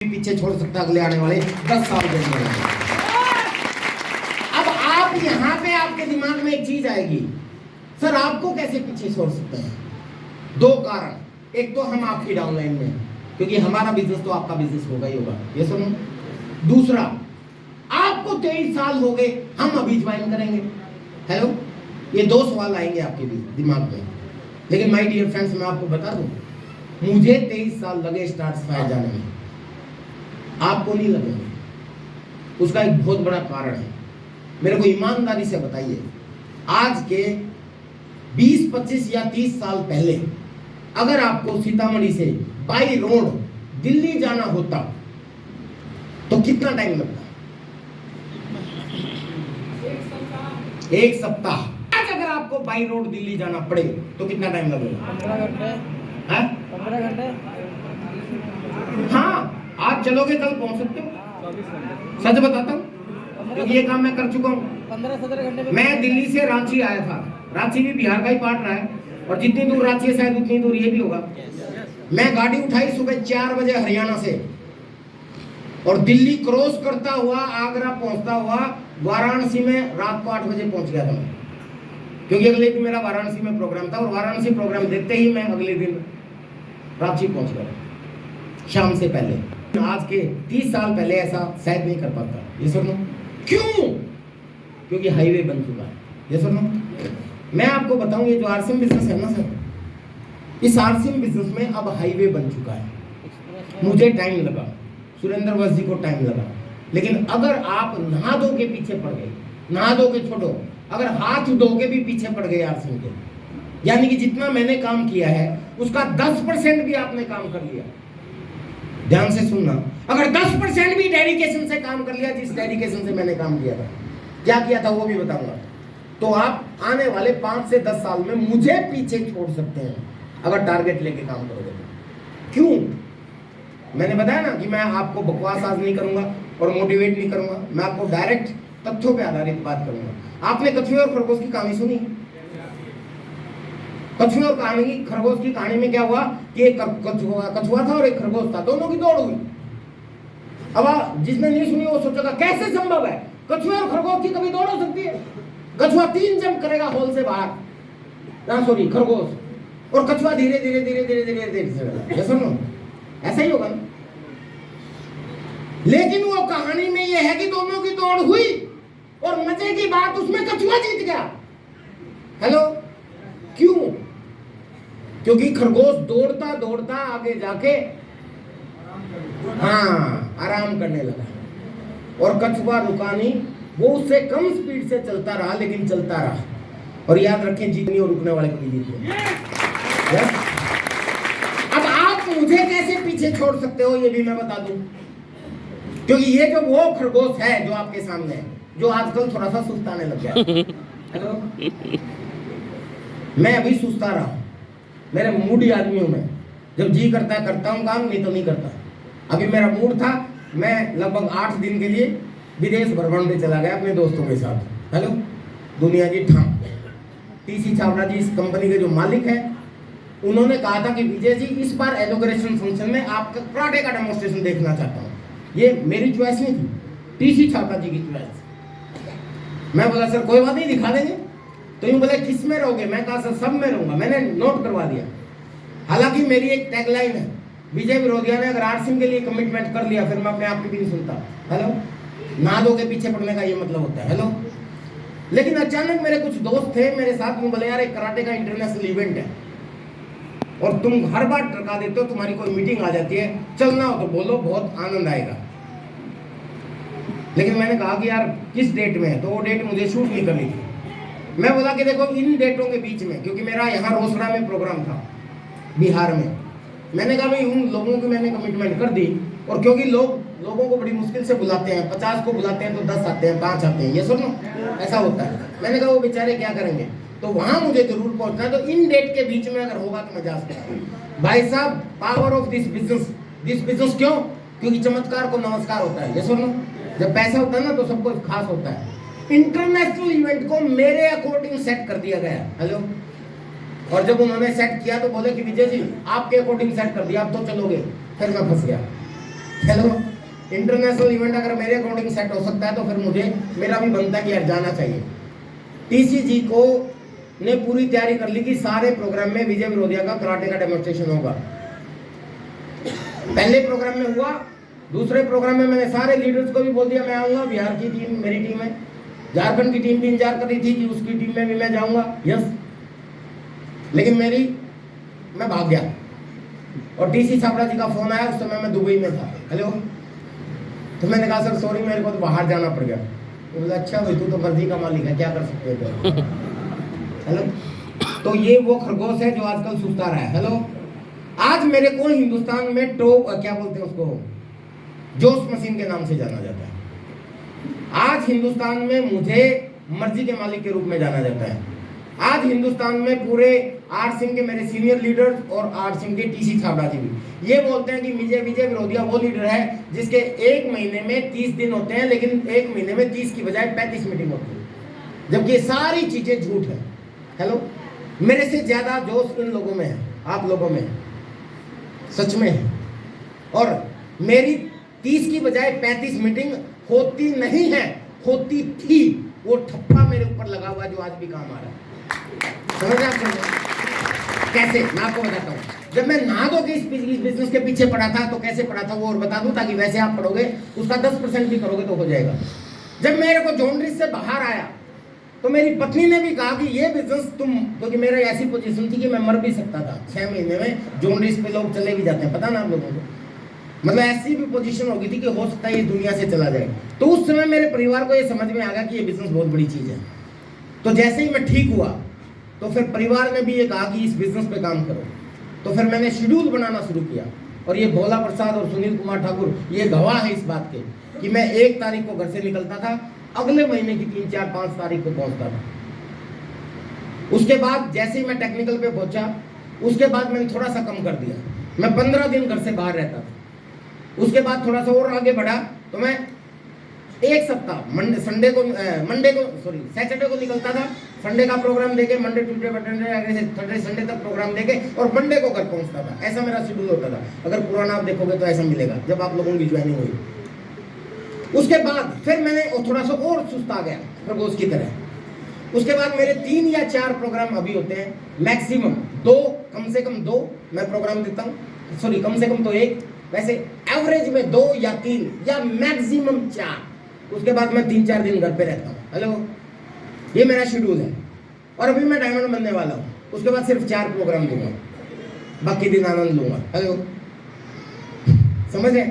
पीछे छोड़ सकता अगले आने वाले 10 साल के अंदर। अब आप यहाँ पे आपके दिमाग में एक चीज आएगी, सर आपको कैसे पीछे छोड़ सकते हैं? दो कारण, एक तो हम आपकी डाउनलाइन में, क्योंकि हमारा बिजनेस तो आपका बिजनेस होगा ही होगा, ये सुनो। दूसरा, आपको 23 साल हो गए, हम अभी ज्वाइन करेंगे। हेलो, ये दो सवाल आएंगे आपके दिमाग में। लेकिन माय डियर फ्रेंड्स, मैं आपको बता दूं, मुझे 23 साल लगे स्टार्टफायर जाने में, आपको नहीं लगेंगे। उसका एक बहुत बड़ा कारण है। मेरे को ईमानदारी से बताइए, आज के 20, 25 या 30 साल पहले अगर आपको सीतामढ़ी से बाई रोड दिल्ली जाना होता तो कितना टाइम लगता? एक सप्ताह। आज अगर आपको बाई रोड दिल्ली जाना पड़े तो कितना टाइम लगेगा? 15 घंटे। 15 घंटे। हाँ, आज चलोगे कल पहुंच सकते हो। सच बताता हूँ, क्योंकि ये काम मैं कर चुका हूँ। 15-17 घंटे में मैं दिल्ली से रांची आया था। रांची भी बिहार का ही पार्ट रहा है, और जितनी दूर रांची है शायद उतनी दूर ये भी होगा। मैं गाड़ी उठाई सुबह 4 बजे हरियाणा से, और दिल्ली क्रॉस करता हुआ आगरा पहुंचता हुआ वाराणसी में रात को 8 बजे पहुंच गया था मैं, क्योंकि अगले दिन मेरा वाराणसी में प्रोग्राम था, और वाराणसी प्रोग्राम देखते ही मैं अगले दिन रांची पहुंच गया शाम से पहले। आज के 30 साल पहले ऐसा शायद नहीं कर पाता। ये सुनो, क्यों? क्योंकि हाईवे बन चुका है। ये सुनो, मैं आपको बताऊं, ये जो आरसीएम बिजनेस है ना सर, इस आरसीएम बिजनेस में अब हाईवे बन चुका है। मुझे टाइम लगा, सुरेंद्र वस्त जी को टाइम लगा, लेकिन अगर आप नहा धो के पीछे पड़ गए, नहा धो के छोड़ो, अगर हाथ धो के भी पीछे पड़ गए आरसीएम के, यानी कि जितना मैंने काम किया है उसका 10% भी आपने काम कर लिया। ध्यान से सुनना, अगर 10% भी डेडिकेशन से काम कर लिया, जिस डेडिकेशन से मैंने काम किया था, क्या किया था वो भी बताऊंगा, तो आप आने वाले 5 से 10 साल में मुझे पीछे छोड़ सकते हैं अगर टारगेट लेके काम करोगे। क्यों? मैंने बताया ना कि मैं आपको बकवास आज नहीं करूंगा और मोटिवेट नहीं करूंगा, मैं आपको डायरेक्ट तथ्यों पे आधारित बात करूंगा। आपने कछुए और खरगोश की कहानी सुनी? कछुए और खरगोश की कहानी में क्या हुआ कि एक कछुआ था और एक खरगोश था, दोनों की दौड़ हुई। अब जिसने नहीं सुनी वो सोचेगा कैसे संभव है, कछुए और खरगोश की कभी दौड़ हो सकती है? कछुआ 3 जंप करेगा होल से बाहर, खरगोश, और कछुआ धीरे धीरे धीरे धीरे धीरे धीरे, सुनो ऐसा ही होगा ना। लेकिन वो कहानी में ये है कि दोनों की दौड़ हुई, और मजे की बात उसमें कछुआ जीत गया। हेलो, क्यों? क्योंकि खरगोश दौड़ता दौड़ता आगे जाके आराम करने लगा, और कछुआ रुका नहीं, वो उससे कम स्पीड से चलता रहा, लेकिन चलता रहा। और याद रखें, जीतनी और रुकने वाले को नहीं जीतने। अब आप मुझे कैसे पीछे छोड़ सकते हो ये भी मैं बता दूं, क्योंकि ये जो वो खरगोश है जो आपके सामने है, जो आजकल थोड़ा सा सुस्ताने लग गया। हेलो, मैं अभी सुस्ता रहा हूं, मेरे मूडी आदमी हूं मैं, जब जी करता है करता हूं काम, नहीं तो नहीं करता। अभी मेरा मूड था, मैं लगभग 8 दिन के लिए विदेश भ्रमण पे चला गया अपने दोस्तों के साथ। हेलो, दुनिया की ठाम टीसी छावड़ा जी इस कंपनी के जो मालिक हैं, उन्होंने कहा था कि विजय जी इस बार इनॉग्रेशन फंक्शन में आपका कराटे का डेमोन्स्ट्रेशन देखना चाहता हूँ। ये मेरी चॉइस नहीं थी, टीसी छावड़ा जी की चॉइस। मैं बोला सर कोई बात नहीं, दिखा देंगे। तो यूं बोले किस में रहोगे? मैं कहा सर सब में रहूंगा। मैंने नोट करवा दिया। हालांकि मेरी एक टैगलाइन है, विजय विरोधिया ने अगर आरसीएम के लिए कमिटमेंट कर लिया फिर मैं अपने आप की भी नहीं सुनता। हेलो, ना दो के पीछे पड़ने का ये मतलब होता है। हेलो, लेकिन अचानक मेरे कुछ दोस्त थे मेरे साथ में, बोले यार एक कराटे का इंटरनेशनल इवेंट है और तुम हर बार टरका देते हो, तुम्हारी कोई मीटिंग आ जाती है, चलना हो तो बोलो, बहुत आनंद आएगा। लेकिन मैंने कहा कि यार किस डेट में है, तो वो डेट मुझे शूट नहीं करनी थी। मैं बोला कि देखो इन डेटों के बीच में, क्योंकि मेरा यहाँ रोसड़ा में प्रोग्राम था बिहार में, मैंने कहा भाई उन लोगों की मैंने कमिटमेंट कर दी, और क्योंकि लोगों को बड़ी मुश्किल से बुलाते हैं, 50 को बुलाते हैं तो 10 आते हैं, 5 आते हैं, ये सुनो ऐसा होता है। मैंने कहा वो बेचारे क्या करेंगे, तो वहां मुझे जरूर पहुंचना है, तो इन डेट के बीच में अगर होगा तो मैं जा सकता हूं। भाई साहब, पावर ऑफ दिस बिजनेस क्यों? क्योंकि चमत्कार को नमस्कार होता है। ये सुनो, जब पैसा होता है ना तो सब कुछ खास होता है। इंटरनेशनल इवेंट को मेरे अकॉर्डिंग सेट कर दिया गया। हेलो, और जब उन्होंने सेट किया तो बोले कि विजय जी आपके अकॉर्डिंग सेट कर दिया, आप तो चलोगे। फिर मैं फंस गया। हेलो, इंटरनेशनल इवेंट अगर मेरे अकॉर्डिंग सेट हो सकता है तो फिर मुझे मेरा भी बनता है कि यार जाना चाहिए। टीसीजी को ने पूरी तैयारी कर ली कि सारे प्रोग्राम में विजय विरोधिया का कराटे का डेमोन्स्ट्रेशन होगा। पहले प्रोग्राम में हुआ, दूसरे प्रोग्राम में मैंने सारे लीडर्स को भी बोल दिया मैं आऊंगा। बिहार की टीम मेरी टीम है, झारखंड की टीम भी इंतजार कर रही थी कि उसकी टीम में भी मैं जाऊंगा, यस। लेकिन मैं भाग गया और टीसी छाबड़ा जी का फोन आया, उस समय मैं दुबई में था। हेलो, तो मैंने कहा सर सॉरी मेरे को तो बाहर जाना पड़ गया। तो बोला अच्छा भाई तू तो मर्जी का मालिक है, क्या कर सकते हो। हेलो, तो ये वो खरगोश है जो आजकल सुस्ता रहा है। हेलो, आज मेरे को हिंदुस्तान में क्या बोलते हैं उसको, जोश मशीन के नाम से जाना जाता है। आज हिंदुस्तान में मुझे मर्जी के मालिक के रूप में जाना जाता है। आज हिंदुस्तान में पूरे आर सिंह के मेरे सीनियर लीडर्स और आर सिंह के टीसी छाबड़ा जी भी ये बोलते हैं कि विजय विरोधिया वो लीडर है जिसके एक महीने में 30 दिन होते हैं, लेकिन एक महीने में 30 की बजाय 35 मीटिंग होती है, जबकि ये सारी चीजें झूठ है। हेलो, मेरे से ज्यादा जोश इन लोगों में है, आप लोगों में है, सच में है। और मेरी 30 की बजाय 35 मीटिंग होती नहीं है, होती थी। वो ठप्पा मेरे ऊपर लगा हुआ जो आज भी काम आ रहा है। समझ आप कैसे, मैं आपको बताता हूँ। जब मैं नहा धो के इस बिजनेस के पीछे पड़ा था तो कैसे पड़ा था वो और बता दूं, ताकि वैसे आप पढ़ोगे उसका 10% भी करोगे तो हो जाएगा। जब मेरे को जॉन्ड्रिस से बाहर आया तो मेरी पत्नी ने भी कहा कि ये बिजनेस तुम, क्योंकि मेरा ऐसी पोजीशन थी कि मैं मर भी सकता था 6 महीने में, जॉन्ड्रिस पे लोग चले भी जाते हैं, पता ना आप लोगों को। मतलब ऐसी भी पोजीशन हो गई थी कि हो सकता है ये दुनिया से चला जाए। तो उस समय मेरे परिवार को ये समझ में आ गया कि ये बिजनेस बहुत बड़ी चीज है। तो जैसे ही मैं ठीक हुआ तो फिर परिवार ने भी ये कहा कि इस बिजनेस पे काम करो। तो फिर मैंने शेड्यूल बनाना शुरू किया, और ये भोला प्रसाद और सुनील कुमार ठाकुर ये गवाह है इस बात के कि मैं 1 तारीख को घर से निकलता था, अगले महीने की 3, 4, 5 तारीख को पहुंचता था। उसके बाद जैसे ही मैं टेक्निकल पे पहुंचा, उसके बाद मैंने थोड़ा सा कम कर दिया, मैं 15 दिन घर से बाहर रहता था। उसके बाद थोड़ा सा और आगे बढ़ा तो मैं 1 सप्ताह सैटरडे को निकलता था, संडे का प्रोग्राम देके, Monday Tuesday Wednesday Thursday Sunday तक प्रोग्राम देके और मंडे को घर पहुंचता था। ऐसा मेरा शेड्यूल होता था। अगर पुराना आप देखोगे तो ऐसा मिलेगा जब आप लोगों की ज्वाइनिंग हुई। उसके बाद फिर मैंने थोड़ा सा और सुस्त आ गया खरगोश की तरह। उसके बाद मेरे 3 या 4 प्रोग्राम अभी होते हैं, मैक्सिमम 2, कम से कम 2 मैं प्रोग्राम देता हूँ, सॉरी कम से कम तो 1, वैसे एवरेज में 2 या 3 या मैक्सिमम 4। उसके बाद मैं 3-4 दिन घर पे रहता हूँ। हेलो, ये मेरा शेड्यूल है। और अभी मैं डायमंड बनने वाला हूँ, उसके बाद सिर्फ 4 प्रोग्राम दूंगा, बाकी दिन आनंद लूंगा। हेलो, समझ रहे?